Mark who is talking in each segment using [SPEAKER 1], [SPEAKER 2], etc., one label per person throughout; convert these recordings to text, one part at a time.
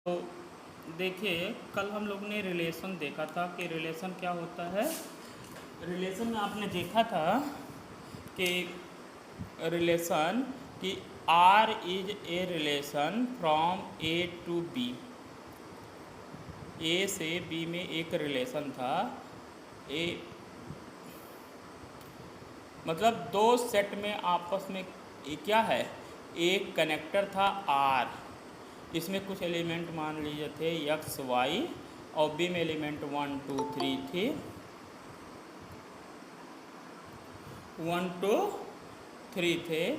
[SPEAKER 1] तो देखिए, कल हम लोग ने रिलेशन देखा था कि रिलेशन क्या होता है। रिलेशन में आपने देखा था कि रिलेशन कि R is a relation from A to B. A से बी में एक रिलेशन था। ए मतलब दो सेट में आपस में क्या है, एक कनेक्टर था आर। इसमें कुछ एलिमेंट मान लीजिए थे एक्स वाई और बी में एलिमेंट 1 2 3 थे। 1 2 3 थे।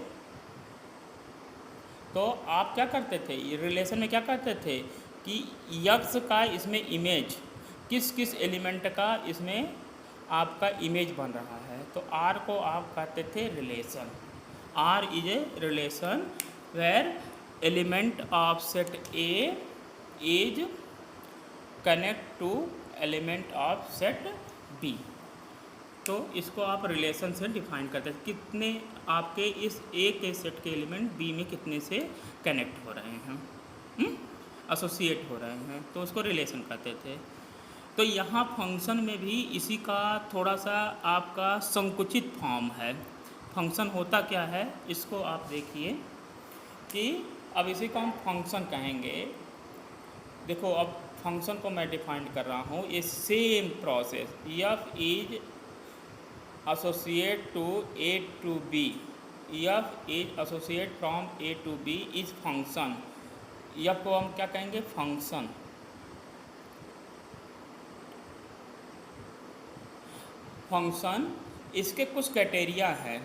[SPEAKER 1] तो आप क्या करते थे रिलेशन में, क्या करते थे कि यक्स का इसमें इमेज किस किस एलिमेंट का इसमें आपका इमेज बन रहा है, तो आर को आप कहते थे relation. R is a relation where element of set A is connect to element of set B. तो इसको आप रिलेशन से डिफाइन करते हैं, कितने आपके इस ए के सेट के एलिमेंट बी में कितने से कनेक्ट हो रहे हैं, एसोसिएट हो रहे हैं, तो उसको रिलेशन कहते थे। तो यहाँ फंक्शन में भी इसी का थोड़ा सा आपका संकुचित फॉर्म है। फंक्शन होता क्या है, इसको आप देखिए कि अब इसी को हम फंक्शन कहेंगे। देखो, अब फंक्शन को मैं डिफाइन कर रहा हूँ, ये same process F is associate to A to B, F is associate from A to B is function। F को हम क्या कहेंगे, फंक्शन। फंक्शन इसके कुछ क्राइटेरिया है,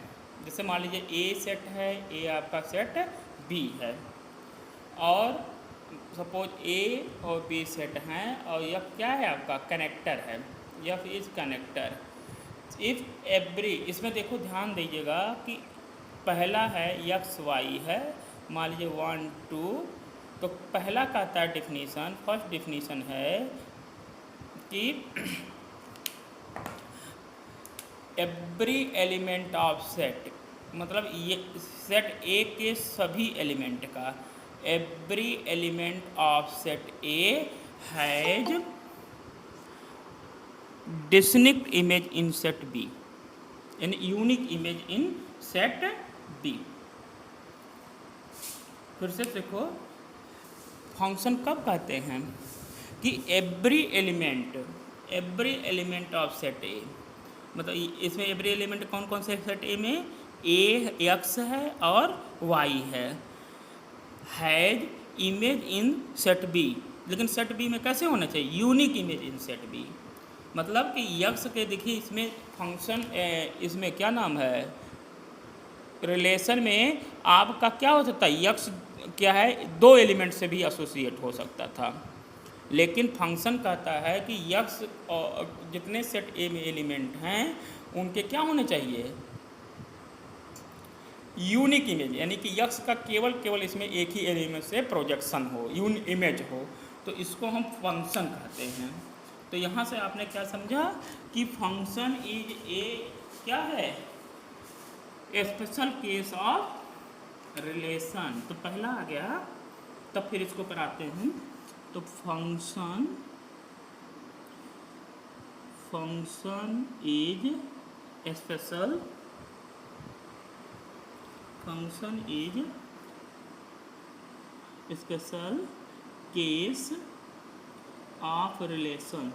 [SPEAKER 1] जैसे मान लीजिए ए सेट है, ए आपका सेट बी है, और सपोज ए और बी सेट हैं, और यह क्या है आपका कनेक्टर है, यह इज कनेक्टर। इफ़ एवरी, इसमें देखो ध्यान दीजिएगा कि पहला है एक्स वाई है, मान लीजिए 1 2, तो पहला कहता है डिफिनीसन, फर्स्ट डिफिनीसन है कि एवरी एलिमेंट ऑफ सेट, मतलब ये सेट ए के सभी एलिमेंट का, every element of set A has distinct image in set B, यानी unique image in set B. फिर से देखो, फंक्शन कब कहते हैं कि every element of set A, मतलब इसमें एवरी एलिमेंट कौन कौन से सेट ए में, ए एक्स है और वाई है, has image in set B. लेकिन सेट बी में कैसे होना चाहिए, unique image in set B. मतलब कि यक्स के देखिए इसमें फंक्शन, इसमें क्या नाम है, रिलेशन में आपका क्या हो सकता है, यक्स क्या है, दो एलिमेंट से भी एसोसिएट हो सकता था, लेकिन फंक्शन कहता है कि यक्स जितने सेट ए में एलिमेंट हैं उनके क्या होने चाहिए, यूनिक इमेज, यानी कि यक्स का केवल इसमें एक ही एलिमेंट से प्रोजेक्शन हो, इमेज हो, तो इसको हम फंक्शन कहते हैं। तो यहाँ से आपने क्या समझा कि फंक्शन इज ए क्या है, स्पेशल केस ऑफ रिलेशन। तो पहला आ गया, तब फिर इसको कराते हैं। तो function is special, function is special case of relation.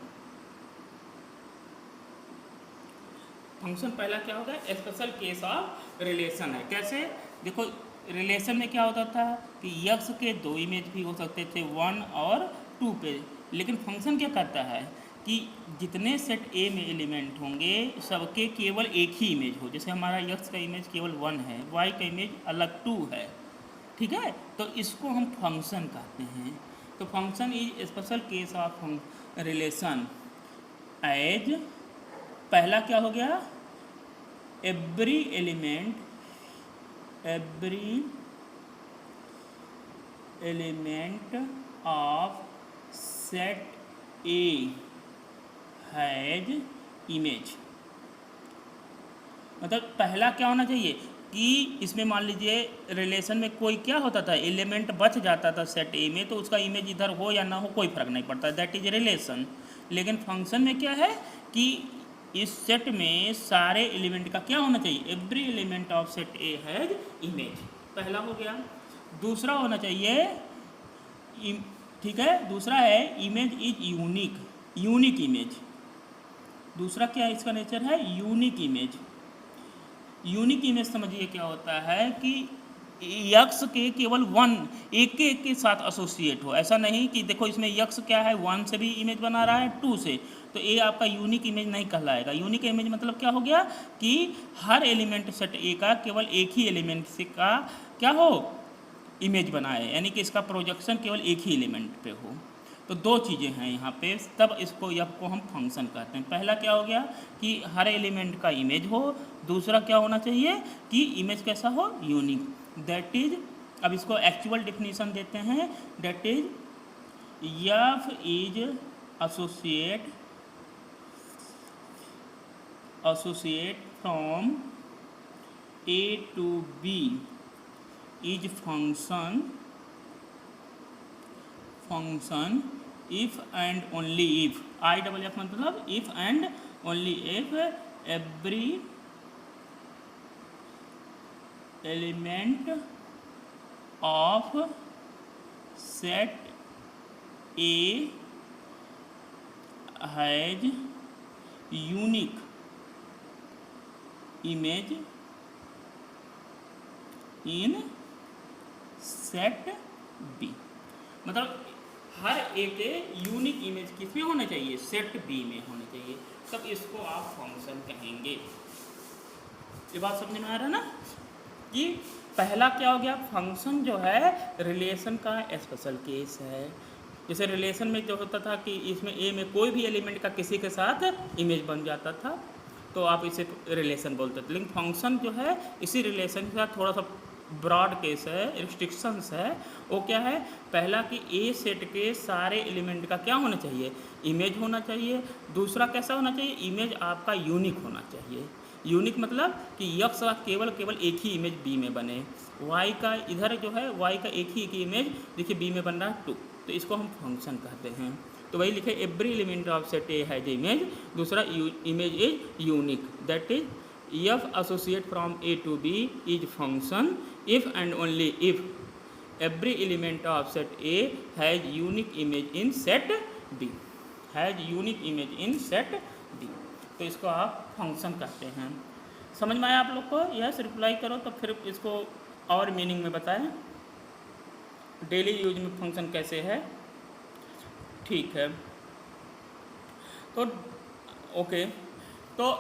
[SPEAKER 1] Function पहला क्या होगा, स्पेशल केस ऑफ रिलेशन है। कैसे, देखो रिलेशन में क्या होता था कि यक्स के दो इमेज भी हो सकते थे 1 और 2 पे, लेकिन फंक्शन क्या करता है कि जितने सेट ए में एलिमेंट होंगे सबके केवल एक ही इमेज हो। जैसे हमारा यक्स का इमेज केवल 1 है, वाई का इमेज अलग 2 है, ठीक है, तो इसको हम फंक्शन कहते हैं। तो function is special case of relation as, पहला क्या हो गया, every element of set A has image. मतलब पहला क्या होना चाहिए, कि इसमें मान लीजिए रिलेशन में कोई क्या होता था, एलिमेंट बच जाता था सेट ए में, तो उसका इमेज इधर हो या ना हो कोई फर्क नहीं पड़ता, दैट इज रिलेशन। लेकिन फंक्शन में क्या है कि इस सेट में सारे एलिमेंट का क्या होना चाहिए, every element of set A has image, पहला हो गया। दूसरा होना चाहिए, ठीक है, दूसरा है image is unique, unique image. दूसरा क्या है इसका नेचर है, यूनिक इमेज। यूनिक इमेज समझिए क्या होता है कि यक्स के केवल वन एक के साथ एसोसिएट हो, ऐसा नहीं कि देखो इसमें यक्स क्या है, वन से भी इमेज बना रहा है, टू से, तो ये आपका यूनिक इमेज नहीं कहलाएगा। यूनिक इमेज मतलब क्या हो गया कि हर एलिमेंट सेट ए का केवल एक ही एलिमेंट से का क्या हो, इमेज बनाए, यानी कि इसका प्रोजेक्शन केवल एक ही एलिमेंट पे हो। तो दो चीज़ें हैं यहाँ पे, तब इसको यफ को हम फंक्शन कहते हैं। पहला क्या हो गया कि हर एलिमेंट का इमेज हो, दूसरा क्या होना चाहिए कि इमेज कैसा हो, यूनिक, दैट इज, अब इसको एक्चुअल डिफिनीशन देते हैं, that is f is associate from A to B is function if and only if, IFF मतलब if and only if every element of set A has unique image in set B, मतलब हर एक unique image किस में होना चाहिए, set B में होनी चाहिए, तब इसको आप फंक्शन कहेंगे। ये बात समझ में आ रहा है ना कि पहला क्या हो गया, फंक्शन जो है रिलेशन का स्पेशल केस है। जैसे रिलेशन में जो होता था कि इसमें ए में कोई भी एलिमेंट का किसी के साथ इमेज बन जाता था, तो आप इसे रिलेशन बोलते थे। लेकिन फंक्शन जो है इसी रिलेशन के साथ थोड़ा सा ब्रॉड केस है, रिस्ट्रिक्शंस है। वो क्या है, पहला कि ए सेट के सारे एलिमेंट का क्या होना चाहिए, इमेज होना चाहिए। दूसरा कैसा होना चाहिए, इमेज आपका यूनिक होना चाहिए। यूनिक मतलब कि यक्स का केवल एक ही इमेज बी में बने, वाई का इधर जो है वाई का एक ही इमेज देखिए बी में बन रहा है 2, तो इसको हम फंक्शन कहते हैं। तो वही लिखे every element of set A has image, दूसरा image is unique, that is F associate from A to B is function if and only if every element of set A has unique image in set B, has unique image in set B, तो इसको आप function कहते हैं। समझ में आया आप लोग को? यस, रिप्लाई करो तो फिर इसको और मीनिंग में बताएं, डेली यूज में फंक्शन कैसे है। ठीक है, तो ओके, तो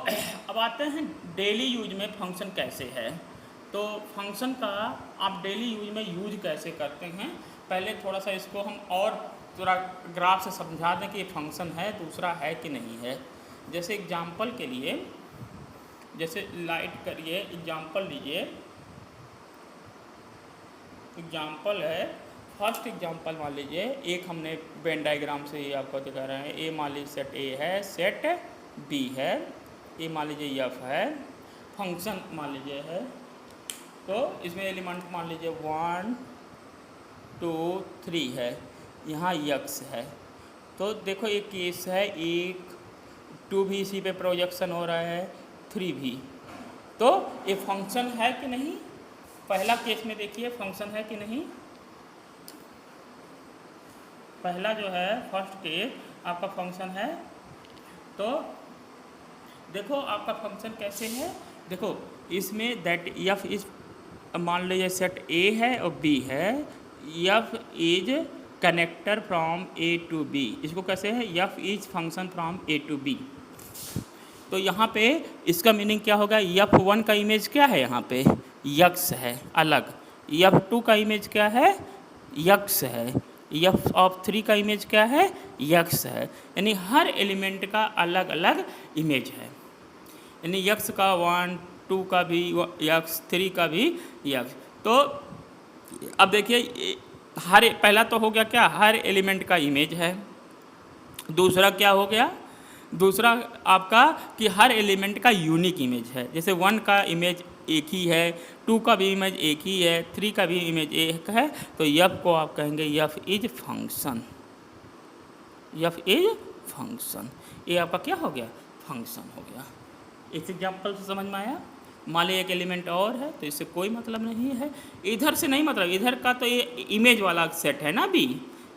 [SPEAKER 1] अब आते हैं डेली यूज में फंक्शन कैसे है। तो फंक्शन का आप डेली यूज में यूज कैसे करते हैं, पहले थोड़ा सा इसको हम और थोड़ा ग्राफ से समझा दें कि ये फंक्शन है, दूसरा है कि नहीं है। जैसे एग्जांपल के लिए, जैसे लाइट करिए, एग्जांपल लीजिए, एग्जांपल है, फर्स्ट एग्जांपल मान लीजिए, एक हमने वेन डायग्राम से ये आपको दिखा रहे हैं, ए मान लीजिए सेट ए है, सेट बी है, ए मान लीजिए एफ है, फंक्शन मान लीजिए है, तो इसमें एलिमेंट मान लीजिए 1 2 3 है, यहाँ यक्स है। तो देखो एक केस है, एक 2 भी इसी पे प्रोजेक्शन हो रहा है, 3 भी, तो ये फंक्शन है कि नहीं। पहला केस में देखिए फंक्शन है कि नहीं, पहला जो है फर्स्ट केस आपका फंक्शन है। तो देखो आपका फंक्शन कैसे है, देखो इसमें दैट एफ इज, मान लीजिए सेट ए है और बी है, f is connector from A to B, इसको कैसे है, f is function from A to B. तो यहाँ पे इसका मीनिंग क्या होगा, F1 का इमेज क्या है, यहाँ पे यक्स है अलग, F2 का इमेज क्या है, यक्स है, F3 का इमेज क्या है, यक्स है, यानी हर एलिमेंट का अलग अलग इमेज है, यानी यक्स का 1 2 का भी यक्स, 3 का भी यक्स। तो अब देखिए हर, पहला तो हो गया क्या, हर एलिमेंट का इमेज है। दूसरा क्या हो गया, दूसरा आपका कि हर एलिमेंट का यूनिक इमेज है। जैसे 1 का इमेज एक ही है, 2 का भी इमेज एक ही है, 3 का भी इमेज एक है, तो यफ को आप कहेंगे F is function, F is function. ये आपका क्या हो गया? फंक्शन हो गया। इस एग्जाम्पल से समझ में आया? मान लीजिए एक एलिमेंट और है तो इससे कोई मतलब नहीं है, इधर से नहीं मतलब, इधर का तो ये इमेज वाला सेट है ना, बी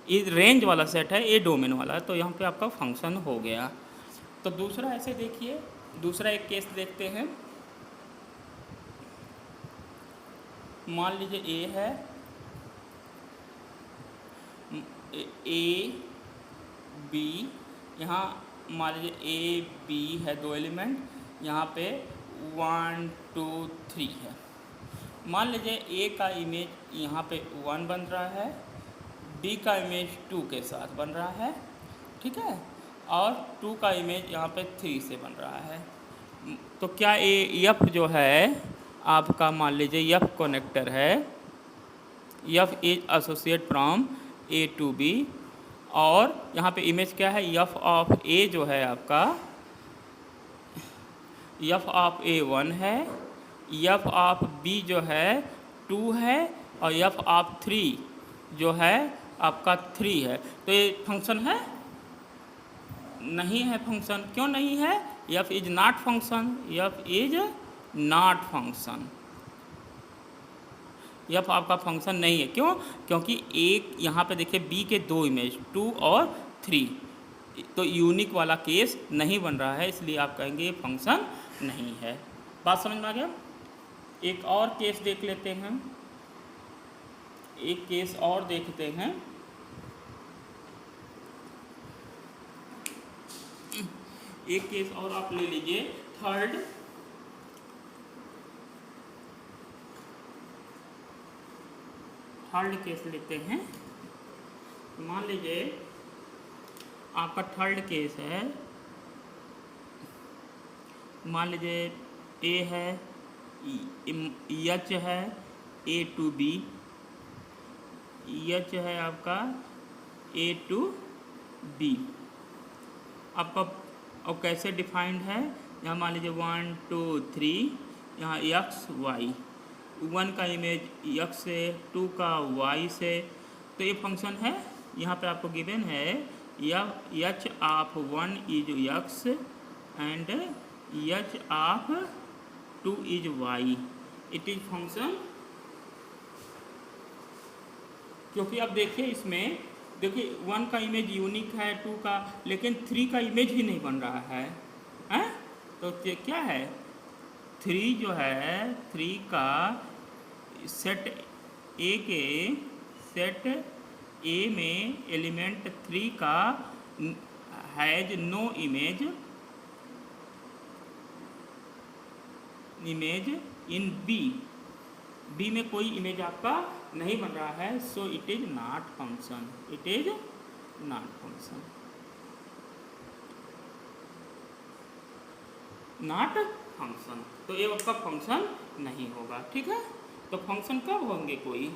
[SPEAKER 1] ये रेंज वाला सेट है, ये डोमेन वाला है, तो यहाँ पे आपका फंक्शन हो गया। तो दूसरा ऐसे देखिए, दूसरा एक केस देखते हैं। मान लीजिए ए है, ए बी, यहाँ मान लीजिए ए बी है दो एलिमेंट, यहाँ पे 1 2 3 है। मान लीजिए ए का इमेज यहाँ पे 1 बन रहा है, बी का इमेज 2 के साथ बन रहा है, ठीक है, और 2 का इमेज यहाँ पे 3 से बन रहा है। तो क्या ये एफ जो है आपका, मान लीजिए एफ कनेक्टर है, f is associate from A to B, और यहाँ पे इमेज क्या है, एफ ऑफ ए जो है आपका, एफ ऑफ ए 1 है, एफ ऑफ बी जो है 2 है, और एफ ऑफ 3 जो है आपका 3 है। तो ये फंक्शन है? नहीं है फंक्शन। क्यों नहीं है? F is not function, F is not function, F आपका फंक्शन नहीं है। क्यों? क्योंकि एक यहाँ पे देखिए बी के दो इमेज 2 और 3, तो यूनिक वाला केस नहीं बन रहा है, इसलिए आप कहेंगे ये फंक्शन नहीं है। बात समझ में आ गया? एक और केस देख लेते हैं, एक केस और देखते हैं। एक केस और आप ले लीजिए, थर्ड केस लेते हैं। मान लीजिए आपका थर्ड केस है, मान लीजिए ए है, एच है, ए टू बी, एच है आपका ए टू बी आपका, और कैसे डिफाइंड है, यहाँ मान लीजिए 1 2 3, यहाँ एक्स वाई, 1 का इमेज एक्स से, 2 का वाई से, तो ये फंक्शन है। यहाँ पे आपको गिवन है h of 1 is x and h of 2 is y, it is function. क्योंकि अब देखिए इसमें, देखिए 1 का इमेज यूनिक है 2 का, लेकिन 3 का इमेज ही नहीं बन रहा है, हैं? तो क्या है, 3 जो है, 3 का सेट ए के सेट ए में एलिमेंट 3 का has no image in B में कोई इमेज आपका नहीं बन रहा है, so it is not function, it is not function, not function. तो ये आपका फंक्शन नहीं होगा, ठीक है। तो फंक्शन कब होंगे कोई?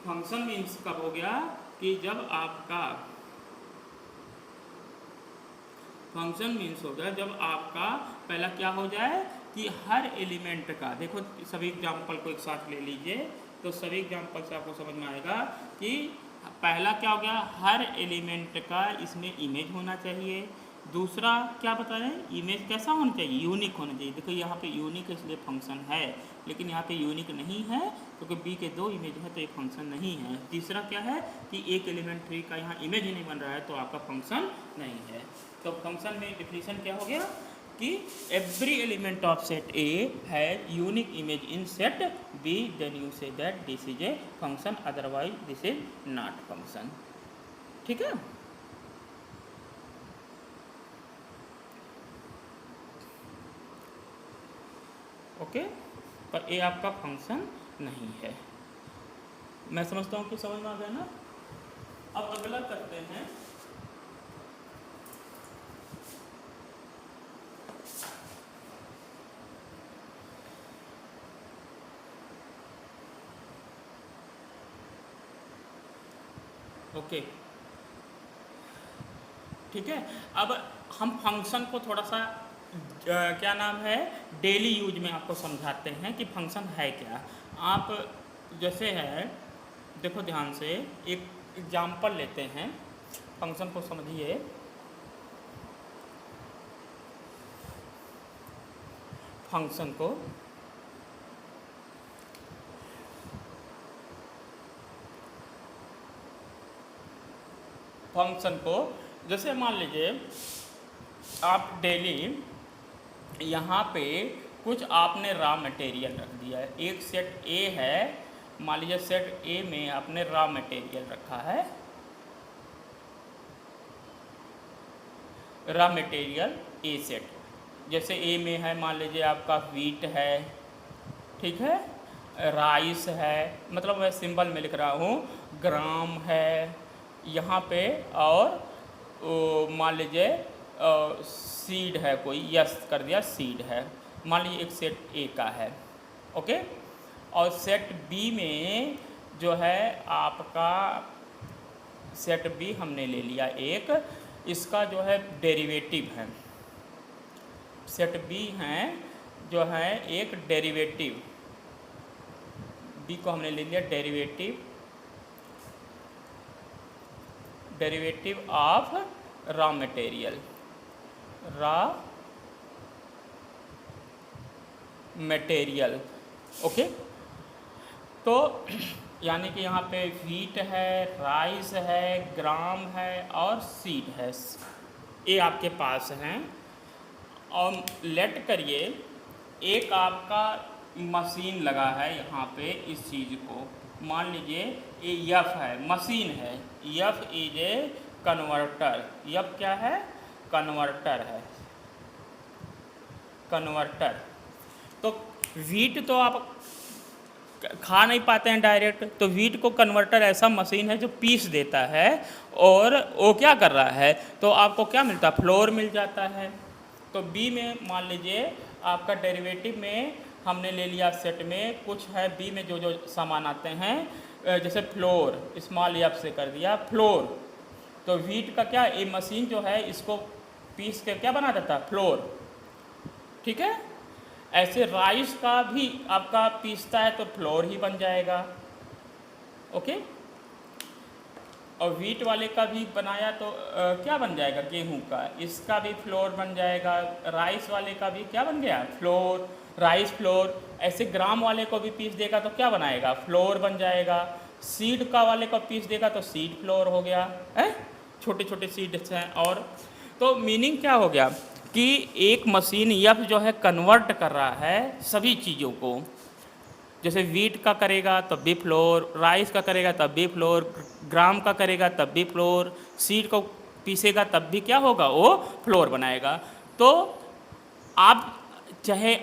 [SPEAKER 1] फंक्शन मीन्स कब हो गया कि जब आपका फंक्शन मीन्स हो गया जब आपका पहला क्या हो जाए कि हर एलिमेंट का, देखो सभी एग्जाम्पल को एक साथ ले लीजिए, तो सभी एग्जाम्पल से आपको समझ में आएगा कि पहला क्या हो गया, हर एलिमेंट का इसमें इमेज होना चाहिए। दूसरा क्या बता रहे हैं, इमेज कैसा होना चाहिए, यूनिक होना चाहिए। देखो यहाँ पे यूनिक इसलिए फंक्शन है, लेकिन यहाँ पे यूनिक नहीं है क्योंकि बी के दो इमेज है, तो ये फंक्शन नहीं है। तीसरा क्या है कि एक एलिमेंट 3 का यहाँ इमेज ही नहीं बन रहा है, तो आपका फंक्शन नहीं है। तो फंक्शन में डिफिनीशन क्या हो गया कि every element of set A has unique image in set B, then you say that this is a function, otherwise this is not function, ठीक है। ओके, पर ये आपका फंक्शन नहीं है। मैं समझता हूँ कि समझ में आ गया ना। अब अगला करते हैं, ओके ठीक है। अब हम फंक्शन को थोड़ा सा क्या नाम है, डेली यूज में आपको समझाते हैं कि फंक्शन है क्या। आप जैसे है, देखो ध्यान से, एक एग्जाम्पल लेते हैं, फंक्शन को समझिए। फंक्शन को जैसे मान लीजिए आप डेली यहाँ पे कुछ आपने रॉ मटेरियल रख दिया है। एक सेट ए है, मान लीजिए सेट ए में आपने रॉ मटेरियल रखा है, रॉ मटेरियल ए सेट। जैसे ए में है, मान लीजिए आपका व्हीट है, ठीक है, राइस है, मतलब मैं सिंबल में लिख रहा हूँ, ग्राम है यहाँ पे, और मान लीजिए सीड है, कोई यस कर दिया, सीड है, मान लीजिए एक सेट ए का है, ओके। और सेट बी में जो है आपका, सेट बी हमने ले लिया एक, इसका जो है डेरिवेटिव है, सेट बी हैं जो है एक डेरिवेटिव, बी को हमने ले लिया derivative of raw material, okay. तो यानी कि यहाँ पे व्हीट है, राइस है, ग्राम है और सीड है, ये आपके पास हैं। और लेट करिए एक आपका मशीन लगा है यहाँ पे, इस चीज़ को मान लीजिए ये यफ है, मशीन है, F is a converter, F क्या है, कन्वर्टर है, कन्वर्टर। तो व्हीट तो आप खा नहीं पाते हैं डायरेक्ट, तो व्हीट को कन्वर्टर ऐसा मशीन है जो पीस देता है, और वो क्या कर रहा है, तो आपको क्या मिलता है, फ्लोर मिल जाता है। तो बी में मान लीजिए आपका डेरिवेटिव में हमने ले लिया, सेट में कुछ है, बी में जो जो सामान आते हैं, जैसे फ्लोर, स्मॉल एफ से कर दिया फ्लोर, तो व्हीट का क्या, ये मशीन जो है इसको पीस के क्या बना देता है, फ्लोर, ठीक है। ऐसे राइस का भी आपका पीसता है तो फ्लोर ही बन जाएगा, ओके। और व्हीट वाले का भी बनाया तो क्या बन जाएगा, गेहूं का, इसका भी फ्लोर बन जाएगा। राइस वाले का भी क्या बन गया, फ्लोर, राइस फ्लोर। ऐसे ग्राम वाले को भी पीस देगा तो क्या बनाएगा, फ्लोर बन जाएगा। सीड का वाले को पीस देगा तो सीड फ्लोर हो गया है, छोटे छोटे सीड्स हैं। और तो मीनिंग क्या हो गया कि एक मशीन यफ जो है कन्वर्ट कर रहा है सभी चीज़ों को, जैसे व्हीट का करेगा तब भी फ्लोर, राइस का करेगा तब भी फ्लोर, ग्राम का करेगा तब भी फ्लोर, सीड को पीसेगा तब भी क्या होगा, वो फ्लोर बनाएगा। तो आप चाहे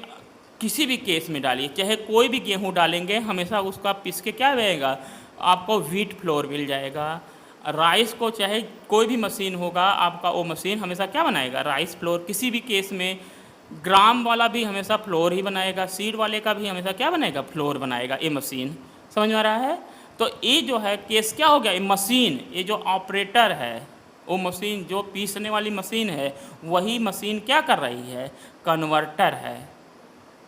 [SPEAKER 1] किसी भी केस में डालिए, चाहे कोई भी गेहूं डालेंगे, हमेशा उसका पीस के क्या रहेगा, आपको व्हीट फ्लोर मिल जाएगा। राइस को चाहे कोई भी मशीन होगा, आपका वो मशीन हमेशा क्या बनाएगा, राइस फ्लोर। किसी भी केस में ग्राम वाला भी हमेशा फ्लोर ही बनाएगा, सीड वाले का भी हमेशा क्या बनाएगा, फ्लोर बनाएगा ये मशीन। समझ में आ रहा है। तो ये जो है केस क्या हो गया, ये मशीन, ये जो ऑपरेटर है, वो मशीन जो पीसने वाली मशीन है, वही मशीन क्या कर रही है, कन्वर्टर है,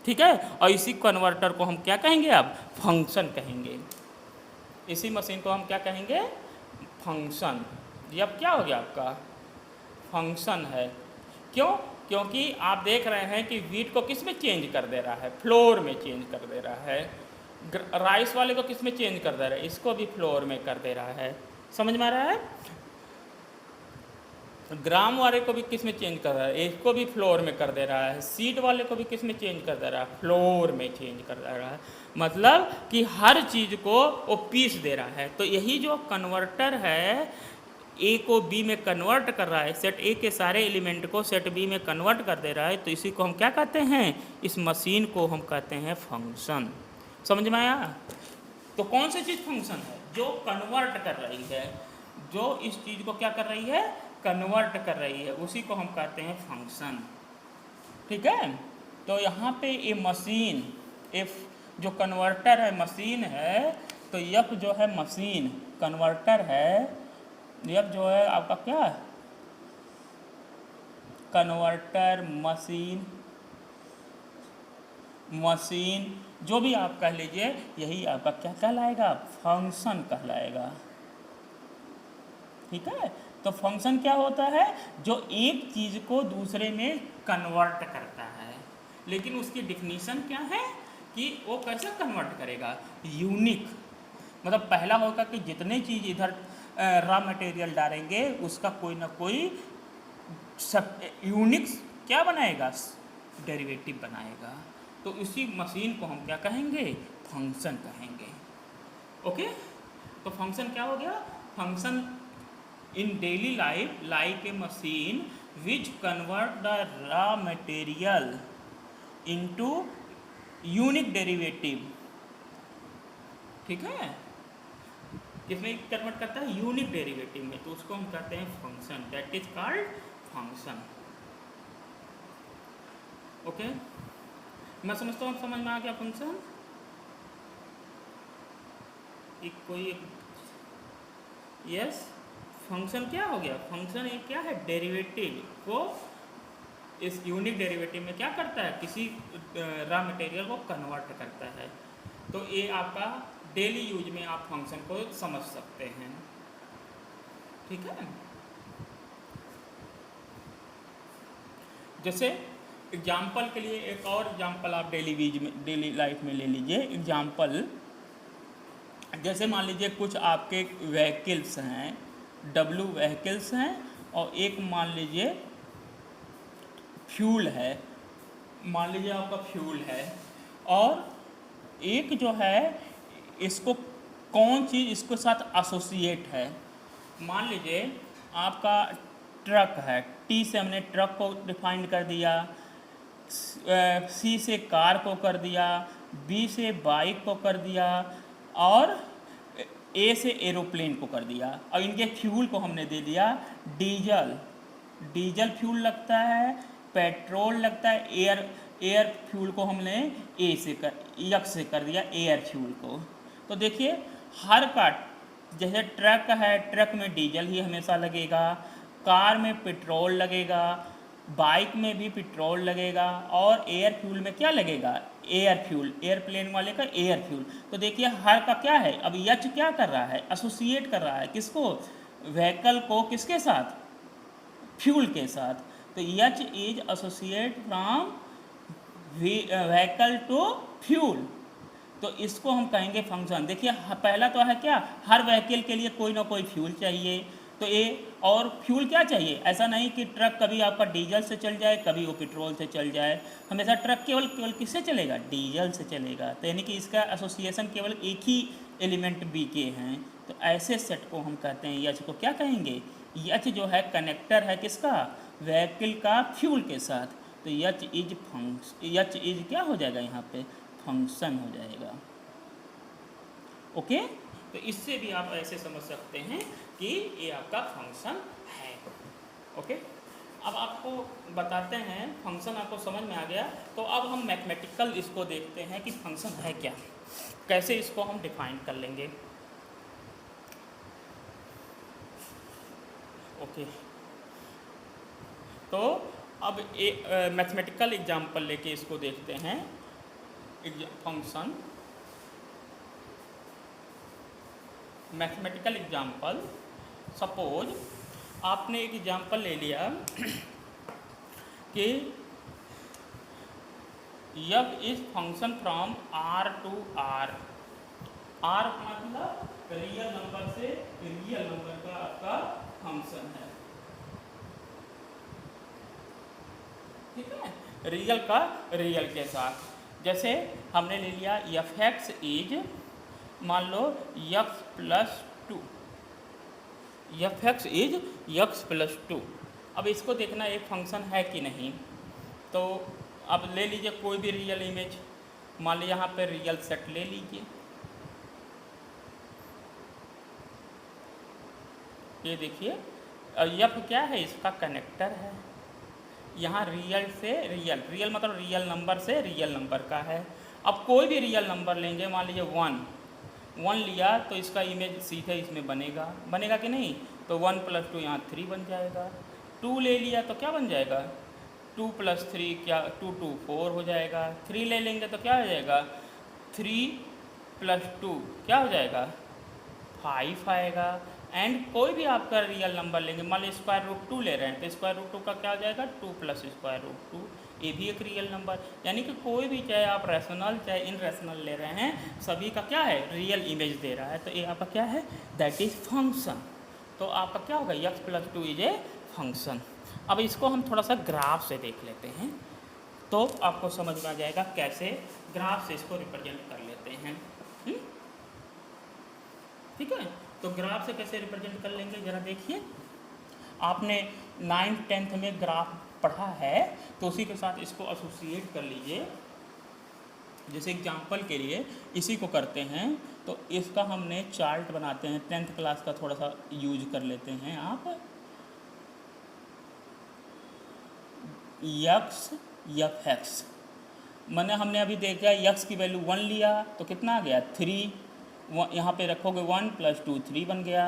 [SPEAKER 1] ठीक है। और इसी कन्वर्टर को हम क्या कहेंगे, अब फंक्शन कहेंगे। इसी मशीन को हम क्या कहेंगे, फंक्शन। ये अब क्या हो गया, आपका फंक्शन है। क्यों, क्योंकि आप देख रहे हैं कि व्हीट को किस में चेंज कर दे रहा है, फ्लोर में चेंज कर दे रहा है। राइस वाले को किस में चेंज कर दे रहा है, इसको भी फ्लोर में कर दे रहा है। समझ में आ रहा है। ग्राम वाले को भी किस में चेंज कर रहा है, इसको भी फ्लोर में कर दे रहा है। सीड वाले को भी किस में चेंज कर दे रहा है, फ्लोर में चेंज कर दे रहा है। मतलब कि हर चीज़ को वो पीस दे रहा है। तो यही जो कन्वर्टर है, ए को बी में कन्वर्ट कर रहा है, सेट ए के सारे एलिमेंट को सेट बी में कन्वर्ट कर दे रहा है, तो इसी को हम क्या कहते हैं, इस मशीन को हम कहते हैं फंक्शन। समझ में आया। तो कौन सी चीज़ फंक्शन है, जो कन्वर्ट कर रही है, जो इस चीज़ को क्या कर रही है, कन्वर्ट कर रही है, उसी को हम कहते हैं फंक्शन, ठीक है। तो यहाँ पे ये मशीन, एफ जो कन्वर्टर है मशीन है, तो यफ जो है मशीन कन्वर्टर है, यफ जो है आपका क्या है, कन्वर्टर, मशीन जो भी आप कह लीजिए, यही आपका क्या कहलाएगा, फंक्शन कहलाएगा। ठीक है, तो फंक्शन क्या होता है, जो एक चीज़ को दूसरे में कन्वर्ट करता है। लेकिन उसकी डिफिनीशन क्या है कि वो कैसे कन्वर्ट करेगा, यूनिक, मतलब पहला होगा कि जितने चीज़ इधर रॉ मटेरियल डालेंगे उसका कोई ना कोई यूनिक क्या बनाएगा, डेरिवेटिव बनाएगा। तो उसी मशीन को हम क्या कहेंगे, फंक्शन कहेंगे। ओके, तो फंक्शन क्या हो गया, function in daily life like a machine which convert the raw material into unique derivative. ठीक है, किसमें कन्वर्ट करता है, यूनिक डेरिवेटिव में, तो उसको हम कहते हैं function, that is called function. Okay, मैं समझता हूँ समझ में आ गया फंक्शन। एक कोई यस, फंक्शन क्या हो गया, फंक्शन एक क्या है, डेरिवेटिव को इस यूनिक डेरिवेटिव में क्या करता है, किसी रॉ मटेरियल को कन्वर्ट करता है। तो ये आपका डेली यूज में आप फंक्शन को समझ सकते हैं। ठीक है, जैसे एग्जाम्पल के लिए एक और एग्जाम्पल आप डेली लाइफ में ले लीजिए। एग्जाम्पल जैसे मान लीजिए कुछ आपके व्हीकल्स हैं, W व्हीकल्स हैं, और एक मान लीजिए फ्यूल है, मान लीजिए आपका फ्यूल है, और एक जो है इसको कौन चीज़ इसके साथ एसोसिएट है। मान लीजिए आपका ट्रक है, T से हमने ट्रक को डिफाइन कर दिया, C से कार को कर दिया, B से बाइक को कर दिया, और A से एरोप्लेन को कर दिया। और इनके फ्यूल को हमने दे दिया डीजल फ्यूल लगता है, पेट्रोल लगता है, एयर फ्यूल को हमने यक्स से कर दिया एयर फ्यूल को। तो देखिए हर का, जैसे ट्रक है, ट्रक में डीजल ही हमेशा लगेगा, कार में पेट्रोल लगेगा, बाइक में भी पेट्रोल लगेगा, और एयर फ्यूल में क्या लगेगा, एयर फ्यूल, एयरप्लेन वाले का एयर फ्यूल। तो देखिए हर का क्या है, अब यच क्या कर रहा है, एसोसिएट कर रहा है किसको, व्हीकल को किसके साथ, फ्यूल के साथ। तो which is associate from vehicle to fuel, तो इसको हम कहेंगे फंक्शन। देखिए पहला तो है क्या, हर व्हीकल के लिए कोई ना कोई फ्यूल चाहिए, तो ये और फ्यूल क्या चाहिए, ऐसा नहीं कि ट्रक कभी आपका डीजल से चल जाए, कभी वो पेट्रोल से चल जाए, हमेशा ट्रक केवल किससे चलेगा, डीजल से चलेगा। तो यानी कि इसका एसोसिएशन केवल एक ही एलिमेंट बी के हैं। तो ऐसे सेट को हम कहते हैं, यच को क्या कहेंगे, यच जो है कनेक्टर है किसका, व्हीकल का फ्यूल के साथ। तो यच इज क्या हो जाएगा, यहाँ पे फंक्शन हो जाएगा। ओके, तो इससे भी आप ऐसे समझ सकते हैं कि ये आपका फंक्शन है। ओके, अब आपको बताते हैं, फंक्शन आपको समझ में आ गया, तो अब हम मैथमेटिकल इसको देखते हैं कि फंक्शन है क्या, कैसे इसको हम डिफाइन कर लेंगे। ओके, तो अब एक मैथमेटिकल एग्जाम्पल लेके इसको देखते हैं। फंक्शन मैथमेटिकल एग्जाम्पल, सपोज आपने एक एग्जाम्पल ले लिया कि F is function from R to R, R मतलब रियल नंबर से रियल नंबर का आपका फंक्शन है। ठीक है, रियल का रियल के साथ, जैसे हमने ले लिया एफ एक्स इज, मान लो x plus 2, F X is x plus 2। अब इसको देखना एक फंक्शन है कि नहीं। तो अब ले लीजिए कोई भी रियल इमेज, मान लीजिए यहाँ पे रियल सेट ले लीजिए, ये देखिए एफ क्या है, इसका कनेक्टर है। यहाँ रियल से रियल मतलब रियल नंबर से रियल नंबर का है। अब कोई भी रियल नंबर लेंगे, मान लीजिए 1 लिया, तो इसका इमेज सीधे इसमें बनेगा कि नहीं, तो 1 + 2 यहाँ 3 बन जाएगा। 2 ले लिया तो क्या बन जाएगा, 2 + 3 क्या 2 2 4 हो जाएगा। 3 ले लेंगे तो क्या हो जाएगा, 3 + 2 क्या हो जाएगा, 5 आएगा। एंड कोई भी आपका रियल नंबर लेंगे, मान लो √2 ले रहे हैं तो √2 का क्या हो जाएगा, 2 + √2, ये भी एक रियल नंबर। यानी कि कोई भी, चाहे आप रैशनल चाहे इनरैशनल ले रहे हैं, सभी का क्या है, रियल इमेज दे रहा है। तो ये आपका क्या है, दैट इज़ फंक्शन। तो आपका क्या होगा, x + 2 इज ए फंक्शन। अब इसको हम थोड़ा सा ग्राफ से देख लेते हैं तो आपको समझ में आ जाएगा कैसे ग्राफ से इसको रिप्रेजेंट कर लेते हैं। ठीक है, तो ग्राफ से कैसे रिप्रेजेंट कर लेंगे ज़रा देखिए। आपने 9th 10th में ग्राफ पढ़ा है तो उसी के साथ इसको एसोसिएट कर लीजिए। जैसे एग्जांपल के लिए इसी को करते हैं तो इसका हमने चार्ट बनाते हैं, 10th क्लास का थोड़ा सा यूज कर लेते हैं आप। x मैंने हमने अभी देखा x की वैल्यू 1 लिया तो कितना आ गया 3, यहाँ पे रखोगे 1 + 2 3 बन गया।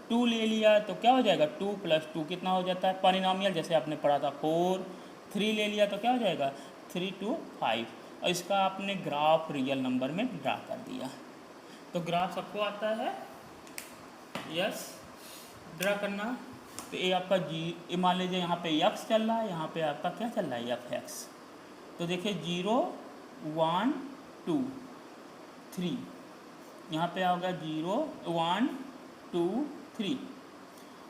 [SPEAKER 1] 2 ले लिया तो क्या हो जाएगा, 2 + 2 कितना हो जाता है, पॉलिनॉमियल जैसे आपने पढ़ा था 4। 3 ले लिया तो क्या हो जाएगा 3 2 5, और इसका आपने ग्राफ रियल नंबर में ड्रा कर दिया। तो ग्राफ सबको आता है, यस, ड्रा करना। तो ये आपका मान लीजिए यहाँ पे x चल रहा है, यहाँ पे आपका क्या चल रहा है f(x). तो देखिए 0 1 2 3, यहाँ पे होगा 0 1 2 3,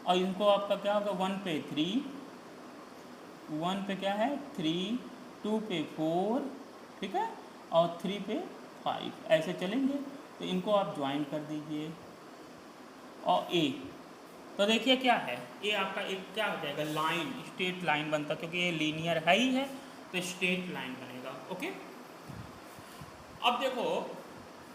[SPEAKER 1] और इनको आपका क्या होगा 1 पे 3, 1 पे क्या है 3, 2 पे 4, ठीक है, और 3 पे 5, ऐसे चलेंगे। तो इनको आप ज्वाइन कर दीजिए। और a, तो देखिए क्या है, ये आपका एक क्या हो जाएगा, लाइन, स्ट्रेट लाइन बनता, क्योंकि ये लीनियर है ही है तो स्ट्रेट लाइन बनेगा। ओके, अब देखो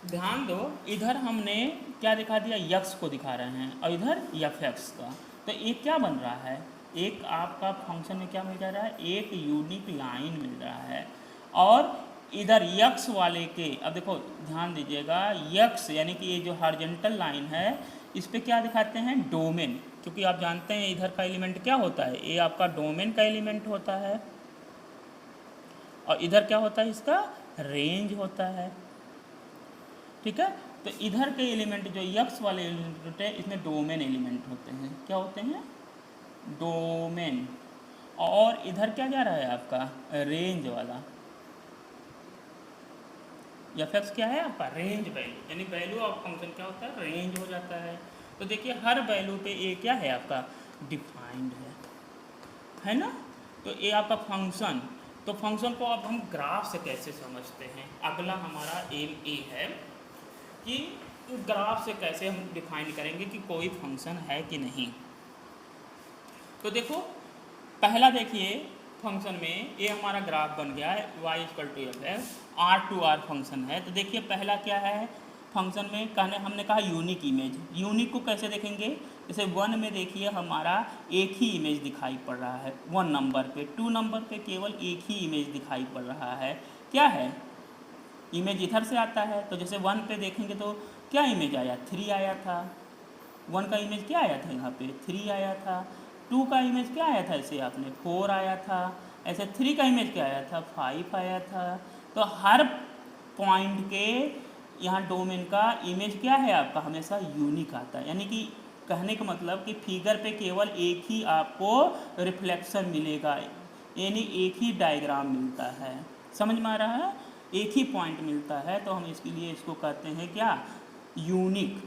[SPEAKER 1] ध्यान दो, इधर हमने क्या दिखा दिया, x को दिखा रहे हैं और इधर f(x) का। तो ये क्या बन रहा है, एक आपका फंक्शन में क्या मिल जा रहा है, एक यूनिक लाइन मिल रहा है। और इधर x वाले के, अब देखो ध्यान दीजिएगा, x यानी कि ये जो हॉरिजॉन्टल लाइन है इस पे क्या दिखाते हैं, डोमेन, क्योंकि आप जानते हैं इधर का एलिमेंट क्या होता है, ये आपका डोमेन का एलिमेंट होता है, और इधर क्या होता है, इसका रेंज होता है। ठीक है, तो इधर के एलिमेंट जो x वाले एलिमेंट होते हैं इसमें डोमेन एलिमेंट होते हैं, क्या होते हैं, डोमेन। और इधर क्या जा रहा है आपका, रेंज वाला, f(x) क्या है आपका, रेंज वैल्यू, यानी वैल्यू ऑफ फंक्शन क्या होता है, रेंज हो जाता है। तो देखिए हर वैल्यू पे ये क्या है आपका, डिफाइंड है ना। तो ये आपका फंक्शन, तो फंक्शन को अब हम ग्राफ से कैसे समझते हैं, अगला हमारा एम ए है कि ग्राफ से कैसे हम डिफाइन करेंगे कि कोई फंक्शन है कि नहीं। तो देखो पहला देखिए फंक्शन में ये हमारा ग्राफ बन गया है y = f(x), R फंक्शन है। तो देखिए पहला क्या है फंक्शन में, कहने हमने कहा यूनिक इमेज। यूनिक को कैसे देखेंगे, जैसे 1 में देखिए हमारा एक ही इमेज दिखाई पड़ रहा है 1 नंबर पे, 2 नंबर पे केवल एक ही इमेज दिखाई पड़ रहा है, क्या है, इमेज इधर से आता है। तो जैसे 1 पे देखेंगे तो क्या इमेज आया, 3 आया था, 1 का इमेज क्या आया था, यहाँ पे 3 आया था। 2 का इमेज क्या आया था, ऐसे आपने 4 आया था, ऐसे 3 का इमेज क्या आया था, 5 आया था। तो हर पॉइंट के यहाँ डोमेन का इमेज क्या है आपका, हमेशा यूनिक आता है। यानी कि कहने का मतलब कि फिगर पे केवल एक ही आपको रिफ्लेक्शन मिलेगा, यानी एक ही डायग्राम मिलता है, समझ में आ रहा है, एक ही पॉइंट मिलता है। तो हम इसके लिए इसको कहते हैं क्या, यूनिक।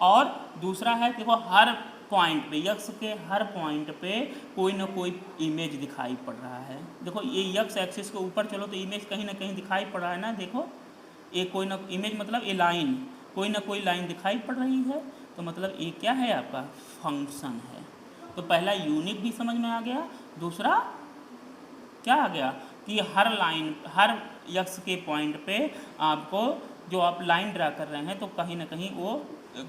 [SPEAKER 1] और दूसरा है देखो हर पॉइंट पे, x के हर पॉइंट पे कोई ना कोई इमेज दिखाई पड़ रहा है। देखो ये x एक्सिस के ऊपर चलो तो इमेज कहीं ना कहीं दिखाई पड़ रहा है ना, देखो ये कोई ना इमेज मतलब ये लाइन, कोई ना कोई लाइन दिखाई पड़ रही है, तो मतलब ये क्या है आपका फंक्शन है। तो पहला यूनिक भी समझ में आ गया, दूसरा क्या आ गया कि हर लाइन, हर x के पॉइंट पे आपको जो आप लाइन ड्रा कर रहे हैं तो कहीं ना कहीं वो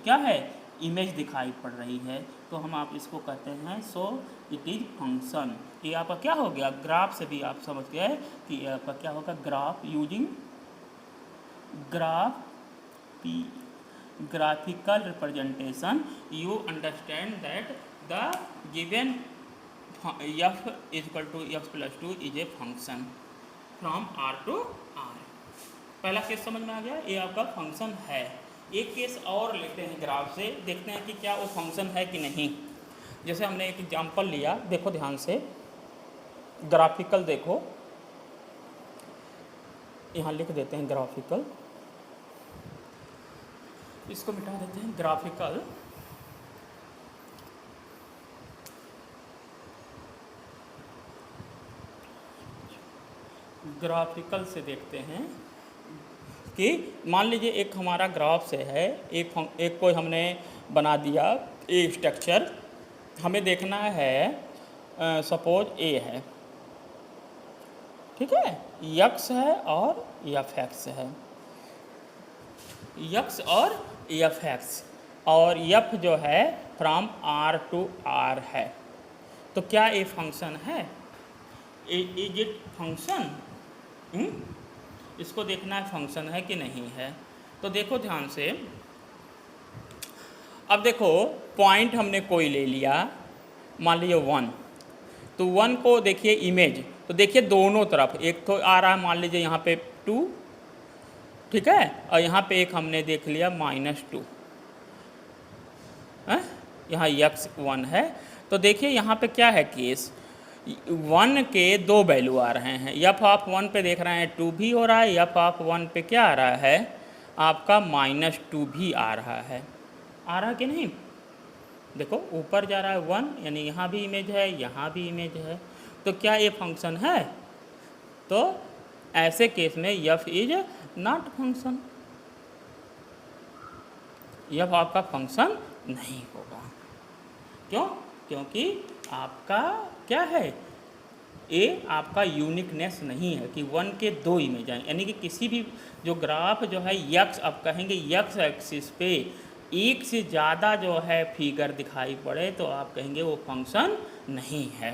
[SPEAKER 1] क्या है, इमेज दिखाई पड़ रही है। तो हम आप इसको कहते हैं सो इट इज़ फंक्शन। ये आपका क्या हो गया, ग्राफ से भी आप समझ गए कि आपका क्या होगा, graph using graphical representation you understand that the given f equal to x plus 2 is a function from r to r। पहला केस समझ में आ गया, ये आपका फंक्शन है। एक केस और लेते हैं ग्राफ से, देखते हैं कि क्या वो फंक्शन है कि नहीं। जैसे हमने एक एग्जांपल लिया, देखो ध्यान से, ग्राफिकल देखो, यहाँ लिख देते हैं ग्राफिकल, इसको मिटा देते हैं ग्राफिकल। ग्राफिकल से देखते हैं कि मान लीजिए एक हमारा ग्राफ से है, एक कोई हमने बना दिया ए स्ट्रक्चर, हमें देखना है सपोज ए है, ठीक है, यक्स है और एफ एक्स है, यक्स और एफ एक्स, और एफ जो है फ्रॉम आर टू आर है। तो क्या ये फंक्शन है, इज इट फंक्शन? इसको देखना है फंक्शन है कि नहीं है। तो देखो ध्यान से, अब देखो पॉइंट हमने कोई ले लिया, मान लीजिए 1, तो 1 को देखिए इमेज, तो देखिए दोनों तरफ, एक तो आ रहा है मान लीजिए यहाँ पे 2, ठीक है, और यहाँ पे एक हमने देख लिया -2, यहाँ x1 है। तो देखिए यहाँ पे क्या है केस, 1 के 2 वैल्यू आ रहे हैं, एफ ऑफ 1 पे देख रहे हैं 2 भी हो रहा है, एफ ऑफ 1 पे क्या आ रहा है आपका -2 भी आ रहा है कि नहीं? देखो ऊपर जा रहा है 1, यानी यहाँ भी इमेज है, यहाँ भी इमेज है। तो क्या ये फंक्शन है? तो ऐसे केस में F is not function, F आपका फंक्शन नहीं होगा। क्यों? क्योंकि आपका क्या है, ये आपका यूनिकनेस नहीं है कि 1 के 2 इमेज आए, यानी कि किसी भी जो ग्राफ जो है यक्स, आप कहेंगे यक्स एक्सिस पे एक से ज़्यादा जो है फिगर दिखाई पड़े तो आप कहेंगे वो फंक्शन नहीं है।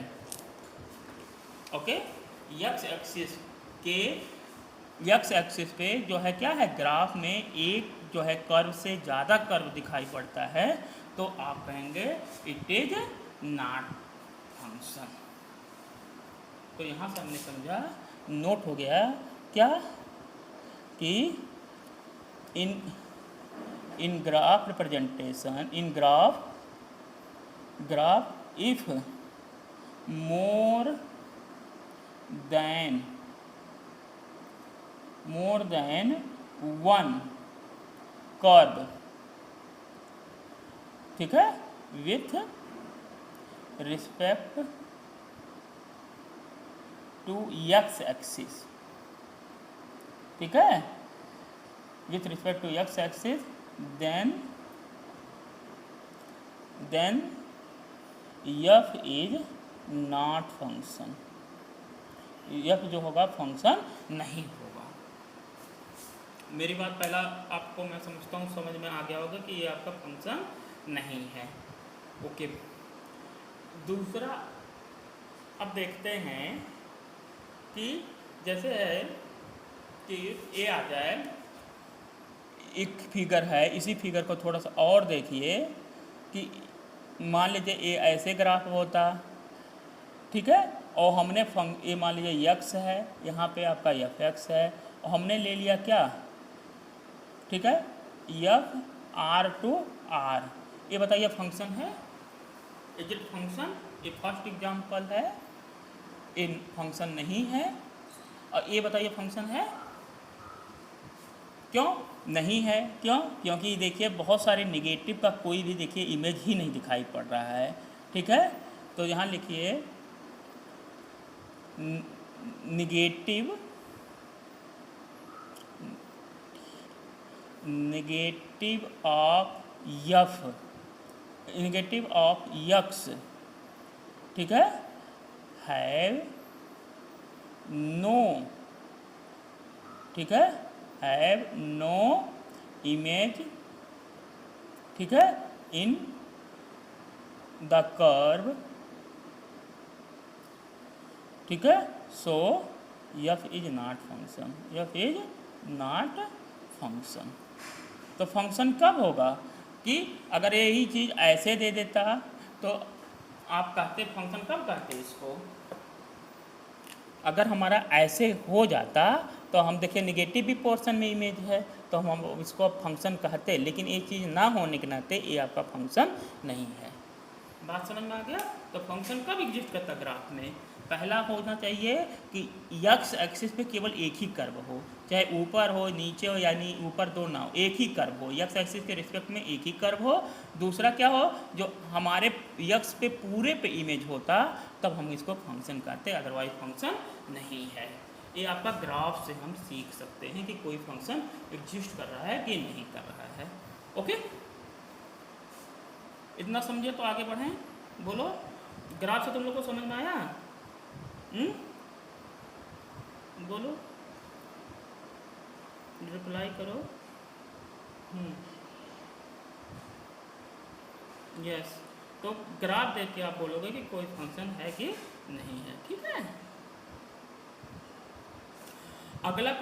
[SPEAKER 1] ओके, यक्स एक्सिस पे जो है क्या है, ग्राफ में एक जो है कर्व से ज़्यादा कर्व दिखाई पड़ता है तो आप कहेंगे इट इज नॉट फंक्शन। तो यहाँ से हमने समझा, नोट हो गया क्या कि in graph representation, in graph if more than 1 curve, ठीक है, with respect to X axis, ठीक है, with respect to X axis, then F is not function, F जो होगा फंक्शन नहीं होगा। मेरी बात पहला आपको मैं समझता हूँ समझ में आ गया होगा कि ये आपका फंक्शन नहीं है। ओके, दूसरा अब देखते हैं कि जैसे है कि ए आ जाए, एक फिगर है, इसी फिगर को थोड़ा सा और देखिए कि मान लीजिए ए ऐसे ग्राफ होता, ठीक है, और हमने ए मान लीजिए यक्स है, यहाँ पे आपका एफ एक्स है, और हमने ले लिया क्या, ठीक है, एफ आर टू आर। ये बताइए फंक्शन है, इज इट फंक्शन? ये फर्स्ट एग्जांपल है, इन फंक्शन नहीं है। और ये बताइए फंक्शन है? क्यों नहीं है? क्यों? क्योंकि देखिए बहुत सारे निगेटिव का कोई भी देखिए इमेज ही नहीं दिखाई पड़ रहा है, ठीक है। तो यहाँ लिखिए निगेटिव ऑफ यक्स, ठीक है, हैव नो, ठीक है, हैव नो इमेज, ठीक है, इन द कर्व, ठीक है, so F is not function, F is not function. तो फंक्शन कब होगा कि अगर यही चीज़ ऐसे दे देता तो आप कहते फंक्शन कब कहते इसको, अगर हमारा ऐसे हो जाता तो हम देखिए निगेटिव भी पोर्शन में इमेज है तो हम इसको फंक्शन कहते, लेकिन ये चीज़ ना होने के नाते ये आपका फंक्शन नहीं है। बात समझ में आ गया। तो फंक्शन कब एग्जिस्ट करता ग्राफ में, पहला होना चाहिए कि एक्स एक्सिस पे केवल एक ही कर्व हो, चाहे ऊपर हो नीचे हो, यानी ऊपर दो ना हो, एक ही कर्व हो, एक्स एक्सिस के रिस्पेक्ट में एक ही कर्व हो। दूसरा क्या हो, जो हमारे एक्स पे पूरे पे इमेज होता तब हम इसको फंक्शन कहते, अदरवाइज फंक्शन नहीं है। ये आपका ग्राफ से हम सीख सकते हैं कि कोई फंक्शन एग्जिस्ट कर रहा है कि नहीं कर रहा है। ओके, इतना समझे तो आगे बढ़ें। बोलो, ग्राफ से तुम लोग को समझ में आया? बोलो, रिप्लाई करो। यस, तो ग्राफ देख के आप बोलोगे कि कोई फंक्शन है कि नहीं है। ठीक है, अगला